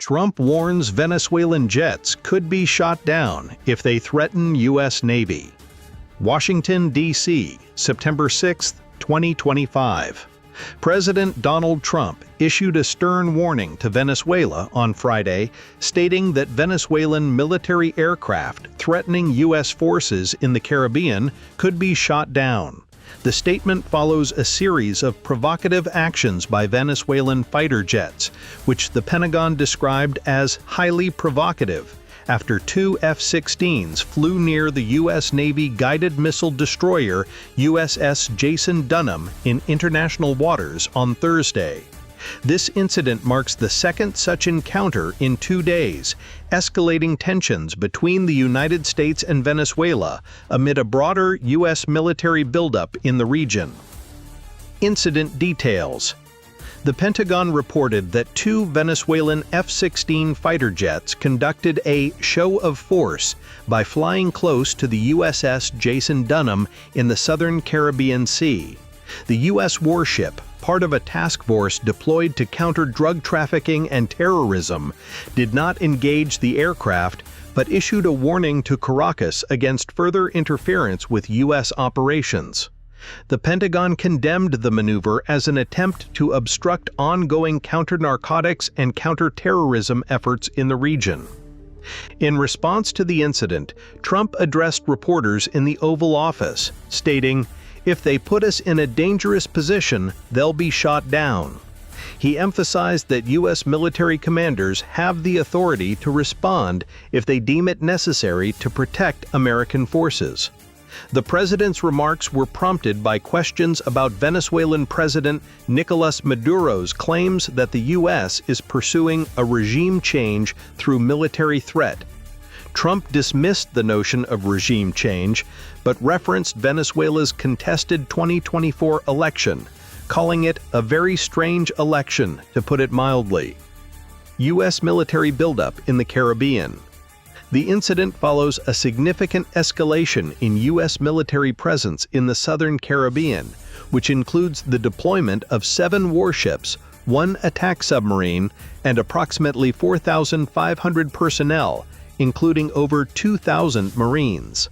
Trump warns Venezuelan jets could be shot down if they threaten U.S. Navy. Washington, D.C., September 6, 2025. President Donald Trump issued a stern warning to Venezuela on Friday, stating that Venezuelan military aircraft threatening U.S. forces in the Caribbean could be shot down. The statement follows a series of provocative actions by Venezuelan fighter jets, which the Pentagon described as highly provocative, after two F-16s flew near the U.S. Navy guided missile destroyer USS Jason Dunham in international waters on Thursday. This incident marks the second such encounter in 2 days, escalating tensions between the United States and Venezuela amid a broader U.S. military buildup in the region. Incident details. The Pentagon reported that two Venezuelan F-16 fighter jets conducted a show of force by flying close to the USS Jason Dunham in the southern Caribbean Sea. The U.S. warship, part of a task force deployed to counter drug trafficking and terrorism, did not engage the aircraft but issued a warning to Caracas against further interference with U.S. operations. The Pentagon condemned the maneuver as an attempt to obstruct ongoing counter-narcotics and counter-terrorism efforts in the region. In response to the incident, Trump addressed reporters in the Oval Office, stating, "If they put us in a dangerous position, they'll be shot down." He emphasized that U.S. military commanders have the authority to respond if they deem it necessary to protect American forces. The president's remarks were prompted by questions about Venezuelan President Nicolas Maduro's claims that the U.S. is pursuing a regime change through military threat. Trump dismissed the notion of regime change, but referenced Venezuela's contested 2024 election, calling it a very strange election, to put it mildly. U.S. military buildup in the Caribbean. The incident follows a significant escalation in U.S. military presence in the southern Caribbean, which includes the deployment of 7 warships, 1 attack submarine, and approximately 4,500 personnel, including over 2,000 Marines.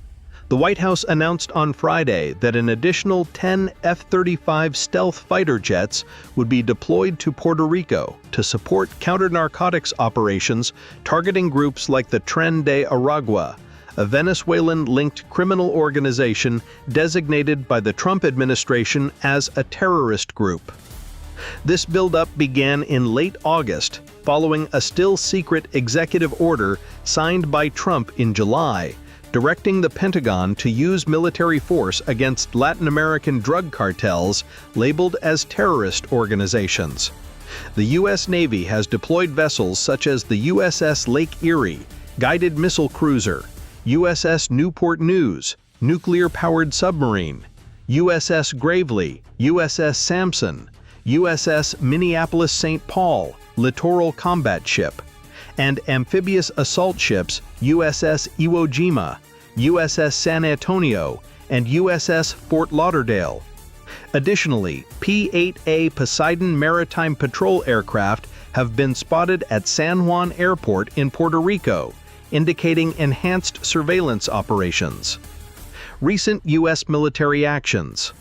The White House announced on Friday that an additional 10 F-35 stealth fighter jets would be deployed to Puerto Rico to support counter-narcotics operations targeting groups like the Tren de Aragua, a Venezuelan-linked criminal organization designated by the Trump administration as a terrorist group. This buildup began in late August, following a still-secret executive order signed by Trump in July, directing the Pentagon to use military force against Latin American drug cartels labeled as terrorist organizations. The U.S. Navy has deployed vessels such as the USS Lake Erie, guided missile cruiser, USS Newport News, nuclear-powered submarine, USS Gravely, USS Sampson, USS Minneapolis-St. Paul, littoral combat ship, and amphibious assault ships USS Iwo Jima, USS San Antonio, and USS Fort Lauderdale. Additionally, P-8A Poseidon maritime patrol aircraft have been spotted at San Juan Airport in Puerto Rico, indicating enhanced surveillance operations. Recent U.S. military actions.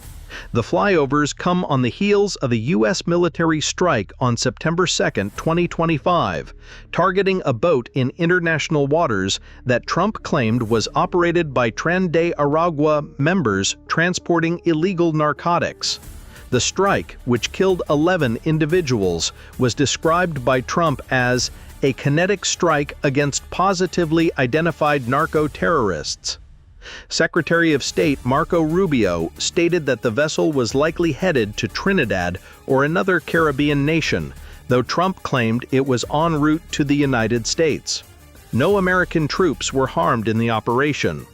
The flyovers come on the heels of a U.S. military strike on September 2, 2025, targeting a boat in international waters that Trump claimed was operated by Tren de Aragua members transporting illegal narcotics. The strike, which killed 11 individuals, was described by Trump as a kinetic strike against positively identified narco-terrorists. Secretary of State Marco Rubio stated that the vessel was likely headed to Trinidad or another Caribbean nation, though Trump claimed it was en route to the United States. No American troops were harmed in the operation.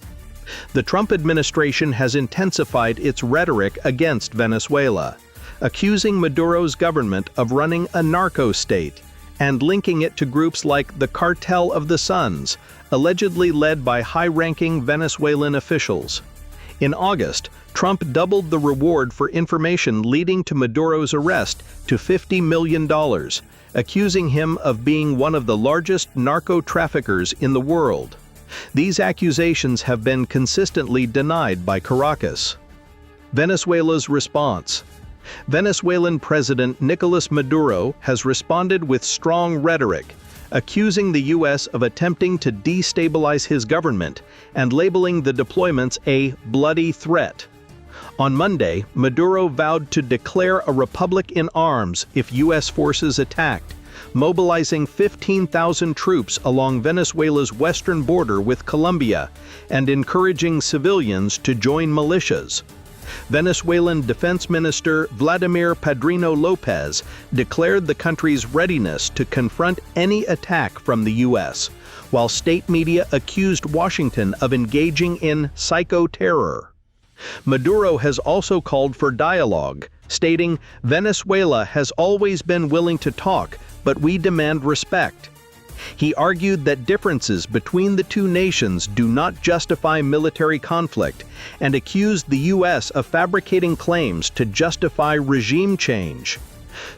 The Trump administration has intensified its rhetoric against Venezuela, accusing Maduro's government of running a narco state and linking it to groups like the Cartel of the Suns, allegedly led by high-ranking Venezuelan officials. In August, Trump doubled the reward for information leading to Maduro's arrest to $50 million, accusing him of being one of the largest narco-traffickers in the world. These accusations have been consistently denied by Caracas. Venezuela's response. Venezuelan President Nicolas Maduro has responded with strong rhetoric, accusing the U.S. of attempting to destabilize his government and labeling the deployments a bloody threat. On Monday, Maduro vowed to declare a republic in arms if U.S. forces attacked, mobilizing 15,000 troops along Venezuela's western border with Colombia and encouraging civilians to join militias. Venezuelan Defense Minister Vladimir Padrino Lopez declared the country's readiness to confront any attack from the U.S., while state media accused Washington of engaging in psycho-terror. Maduro has also called for dialogue, stating, "Venezuela has always been willing to talk, but we demand respect." He argued that differences between the two nations do not justify military conflict and accused the U.S. of fabricating claims to justify regime change.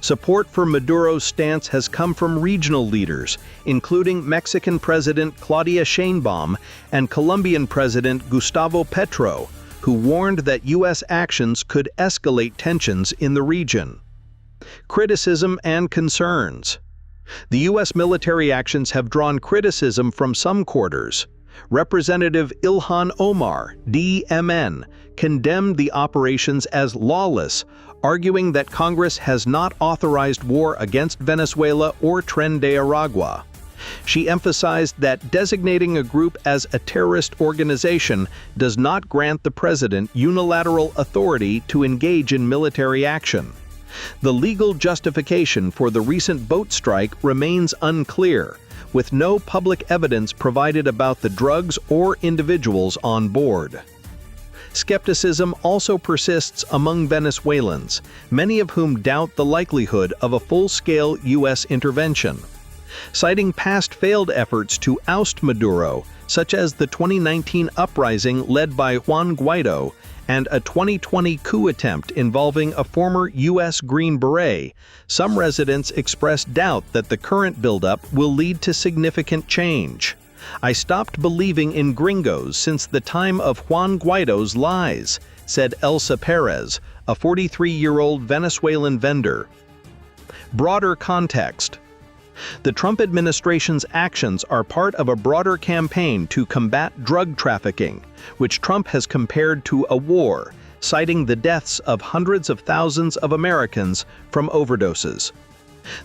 Support for Maduro's stance has come from regional leaders, including Mexican President Claudia Sheinbaum and Colombian President Gustavo Petro, who warned that U.S. actions could escalate tensions in the region. Criticism and concerns. The U.S. military actions have drawn criticism from some quarters. Representative Ilhan Omar, DMN, condemned the operations as lawless, arguing that Congress has not authorized war against Venezuela or Tren de Aragua. She emphasized that designating a group as a terrorist organization does not grant the president unilateral authority to engage in military action. The legal justification for the recent boat strike remains unclear, with no public evidence provided about the drugs or individuals on board. Skepticism also persists among Venezuelans, many of whom doubt the likelihood of a full-scale U.S. intervention. Citing past failed efforts to oust Maduro, such as the 2019 uprising led by Juan Guaido, and a 2020 coup attempt involving a former U.S. Green Beret, some residents expressed doubt that the current buildup will lead to significant change. "I stopped believing in gringos since the time of Juan Guaido's lies," said Elsa Perez, a 43-year-old Venezuelan vendor. Broader context. The Trump administration's actions are part of a broader campaign to combat drug trafficking, which Trump has compared to a war, citing the deaths of hundreds of thousands of Americans from overdoses.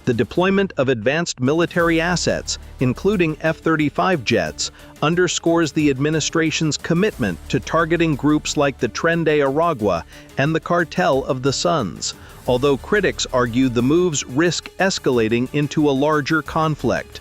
The deployment of advanced military assets, including F-35 jets, underscores the administration's commitment to targeting groups like the Tren de Aragua and the Cartel of the Suns, although critics argue the moves risk escalating into a larger conflict.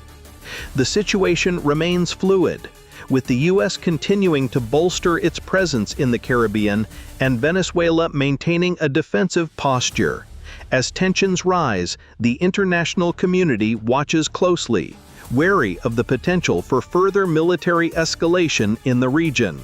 The situation remains fluid, with the U.S. continuing to bolster its presence in the Caribbean and Venezuela maintaining a defensive posture. As tensions rise, the international community watches closely, wary of the potential for further military escalation in the region.